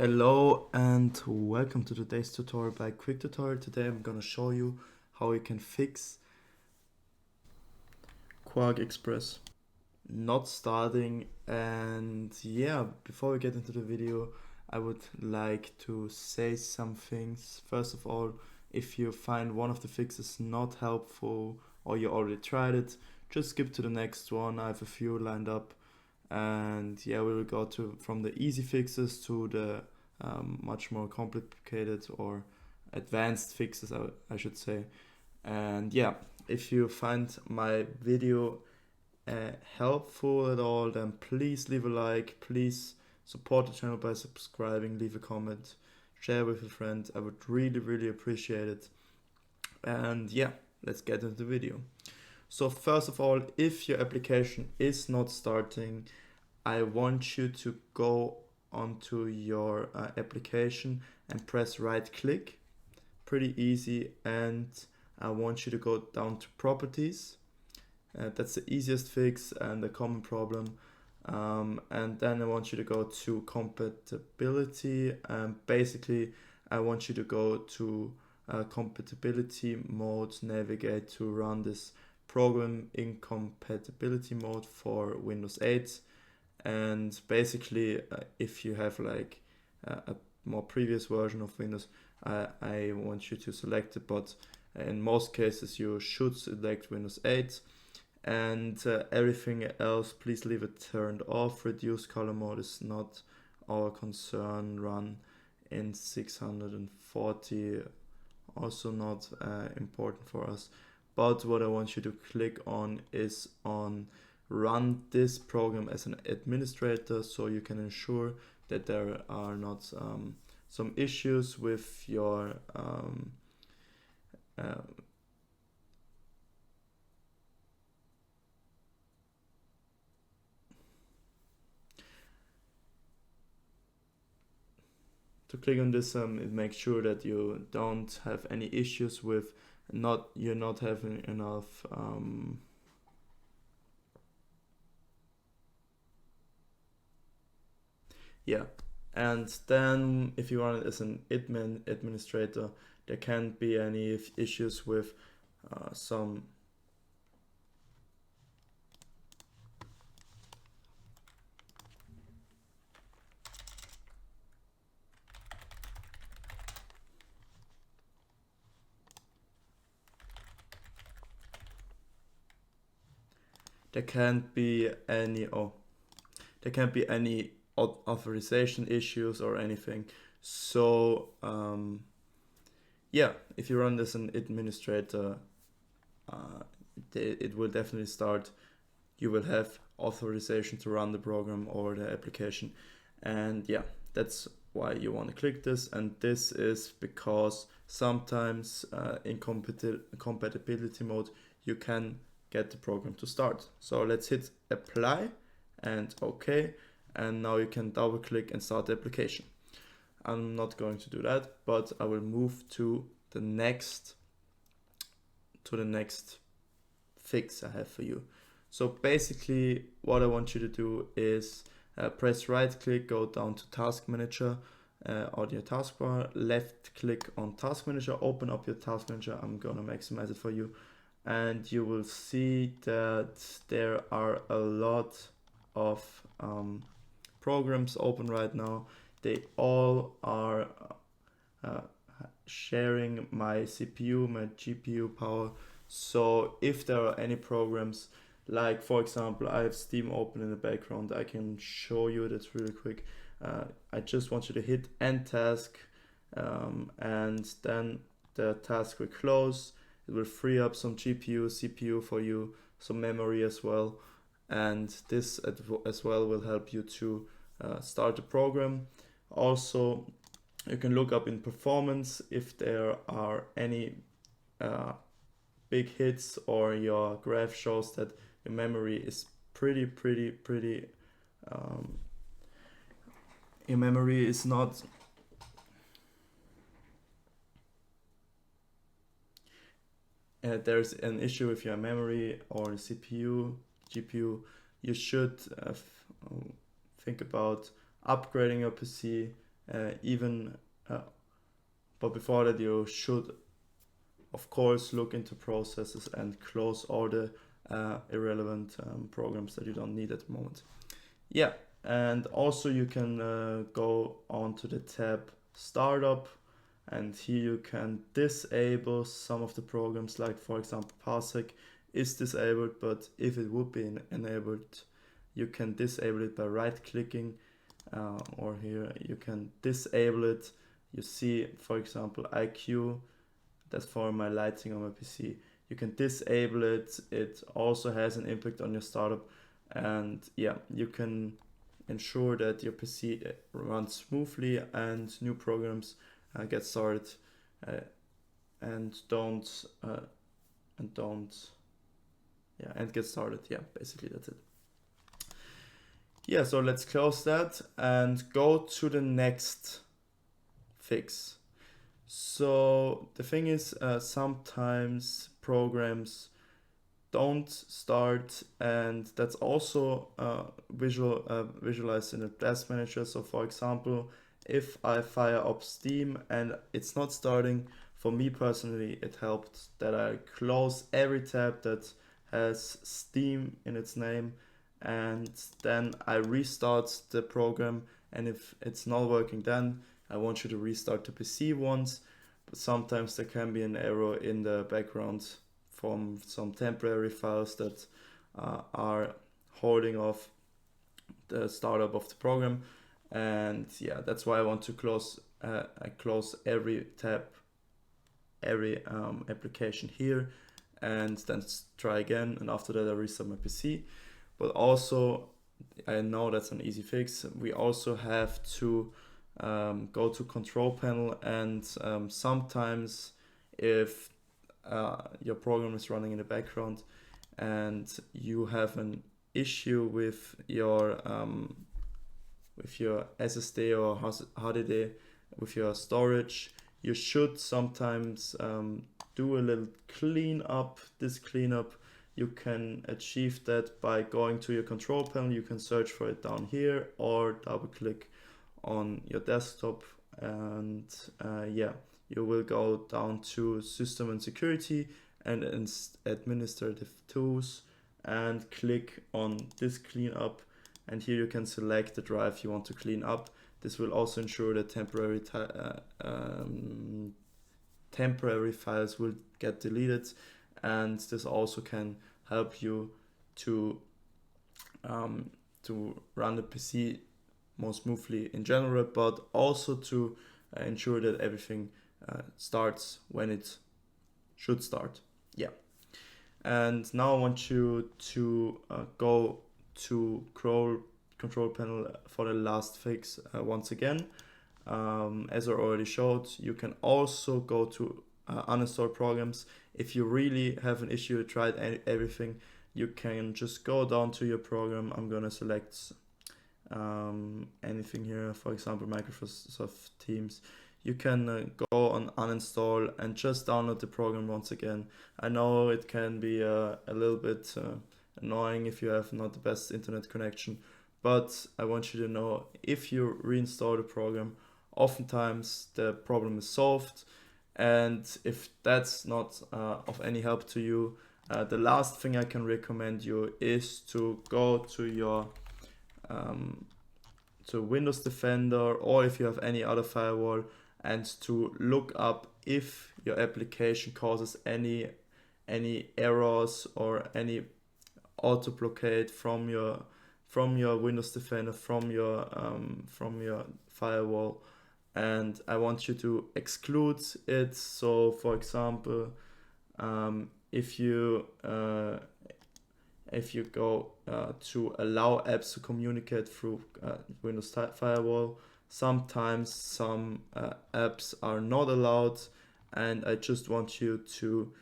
Hello and welcome to today's tutorial by Quick Tutorial. Today I'm gonna show you how you can fix QuarkXPress not starting. And yeah, before we get into the video, I would like to say some things. First of all, if you find one of the fixes not helpful or you already tried it, just skip to the next one. I have a few lined up, and yeah, we will go from the easy fixes to the much more complicated or advanced fixes, I should say. And yeah, if you find my video helpful at all, then please leave a like, please support the channel by subscribing, leave a comment, share with a friend. I would really appreciate it. And yeah, let's get into the video. So first of all, if your application is not starting, I want you to go onto your application and press right click. Pretty easy. And I want you to go down to properties. That's the easiest fix and a common problem. And then I want you to go to compatibility. Basically, I want you to go to compatibility mode, navigate to run this program in compatibility mode for Windows 8. And basically, if you have like a more previous version of Windows, I want you to select it, but in most cases you should select Windows 8. And everything else, please leave it turned off. Reduce color mode is not our concern. Run in 640, also not important for us. But what I want you to click on is on run this program as an administrator, so you can ensure that there are not some issues with your to click on this, it makes sure that you don't have any issues with you're not having enough yeah. And then if you run it as an administrator, there can't be any issues with some there can't be any authorization issues or anything. So yeah, if you run this as an administrator, it will definitely start. You will have authorization to run the program or the application. And yeah, that's why you want to click this. And this is because sometimes in compatibility mode you can get the program to start. So let's hit apply and OK, and now you can double click and start the application. I'm not going to do that, but I will move to the next fix I have for you. So basically what I want you to do is press right click, go down to Task Manager on your taskbar, left click on Task Manager, open up your Task Manager. I'm gonna maximize it for you, and you will see that there are a lot of programs open right now. They all are sharing my CPU, my GPU power. So if there are any programs, like for example, I have Steam open in the background, I can show you that really quick. I just want you to hit end task, and then the task will close. It will free up some GPU, CPU for you, some memory as well. And this as well will help you to start the program. Also, you can look up in performance if there are any big hits, or your graph shows that your memory is pretty your memory is not there's an issue with your memory or CPU, GPU, you should think about upgrading your PC even but before that you should of course look into processes and close all the irrelevant programs that you don't need at the moment. Yeah, and also you can go on to the tab Startup, and here you can disable some of the programs, like for example Parsec is disabled, but if it would be enabled, you can disable it by right clicking, or here you can disable it. You see, for example, IQ, that's for my lighting on my PC. You can disable it. It also has an impact on your startup, and yeah, you can ensure that your PC runs smoothly and new programs get started, and don't get started. Yeah, basically that's it. Yeah, so let's close that and go to the next fix. So the thing is, sometimes programs don't start, and that's also visualized in the task manager. So for example, if I fire up Steam and it's not starting, for me personally, it helped that I close every tab that has Steam in its name, and then I restart the program. And if it's not working, then I want you to restart the PC once, but sometimes there can be an error in the background from some temporary files that are holding off the startup of the program. And yeah, that's why I want to close every tab, every application here, and then try again, and after that I restart my PC. But also, I know that's an easy fix, we also have to go to control panel, and sometimes if your program is running in the background and you have an issue with your SSD or HDD, with your storage, you should sometimes do a little cleanup. This cleanup, you can achieve that by going to your control panel. You can search for it down here or double click on your desktop, and yeah, you will go down to System and Security and Administrative Tools and click on this cleanup, and here you can select the drive you want to clean up. This will also ensure that temporary files will get deleted, and this also can help you to run the PC more smoothly in general, but also to ensure that everything starts when it should start. Yeah. And now I want you to go to control panel for the last fix once again. As I already showed, you can also go to uninstall programs. If you really have an issue, tried everything, you can just go down to your program. I'm gonna select anything here, for example Microsoft Teams. You can go on uninstall and just download the program once again. I know it can be a little bit annoying if you have not the best internet connection, but I want you to know, if you reinstall the program, oftentimes the problem is solved. And if that's not of any help to you, the last thing I can recommend you is to go to your to Windows Defender, or if you have any other firewall, and to look up if your application causes any errors or any auto blockade from your Windows Defender, from your firewall, and I want you to exclude it. So for example, if you go to allow apps to communicate through Windows Firewall, sometimes some apps are not allowed, and I just want you to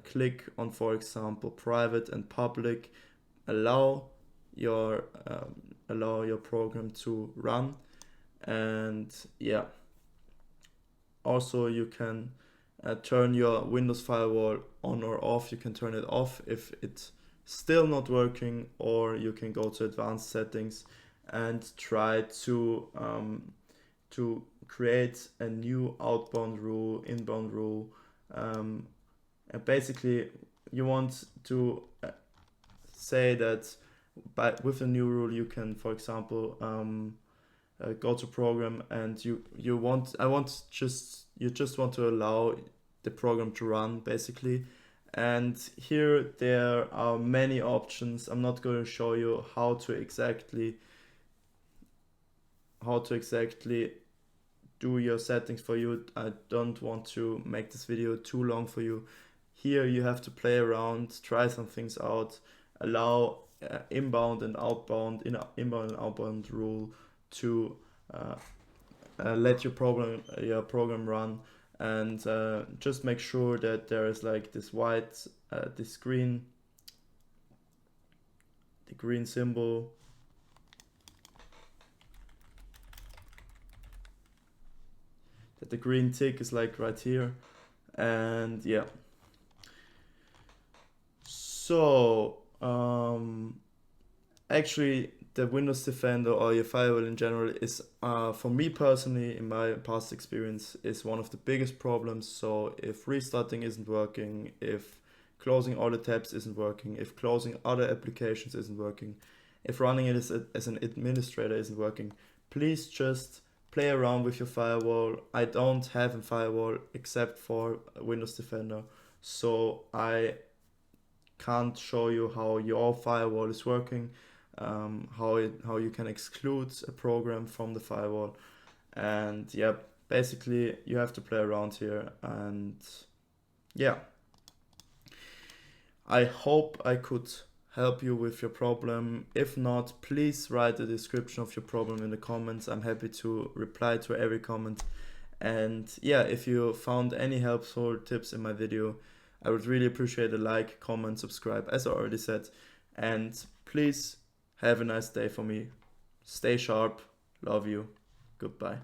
click on, for example, private and public, allow your program to run. And yeah, also you can turn your Windows Firewall on or off. You can turn it off if it's still not working, or you can go to advanced settings and try to to create a new outbound rule, inbound rule. And basically, you want to say that with a new rule, you can, for example, go to program, and you just want to allow the program to run, basically. And here there are many options. I'm not going to show you how to exactly do your settings for you. I don't want to make this video too long for you. Here you have to play around, try some things out, allow inbound and outbound rule to let your program run, and just make sure that there is like this white the green symbol, that the green tick is like right here. And yeah, so actually the Windows Defender or your firewall in general is, for me personally, in my past experience, is one of the biggest problems. So if restarting isn't working, if closing all the tabs isn't working, if closing other applications isn't working, if running it as an administrator isn't working, please just play around with your firewall. I don't have a firewall except for Windows Defender, so I can't show you how your firewall is working, how you can exclude a program from the firewall. And yeah, basically you have to play around here. And yeah, I hope I could help you with your problem. If not, please write the description of your problem in the comments. I'm happy to reply to every comment. And yeah, if you found any helpful tips in my video, I would really appreciate a like, comment, subscribe, as I already said. And please have a nice day for me. Stay sharp. Love you. Goodbye.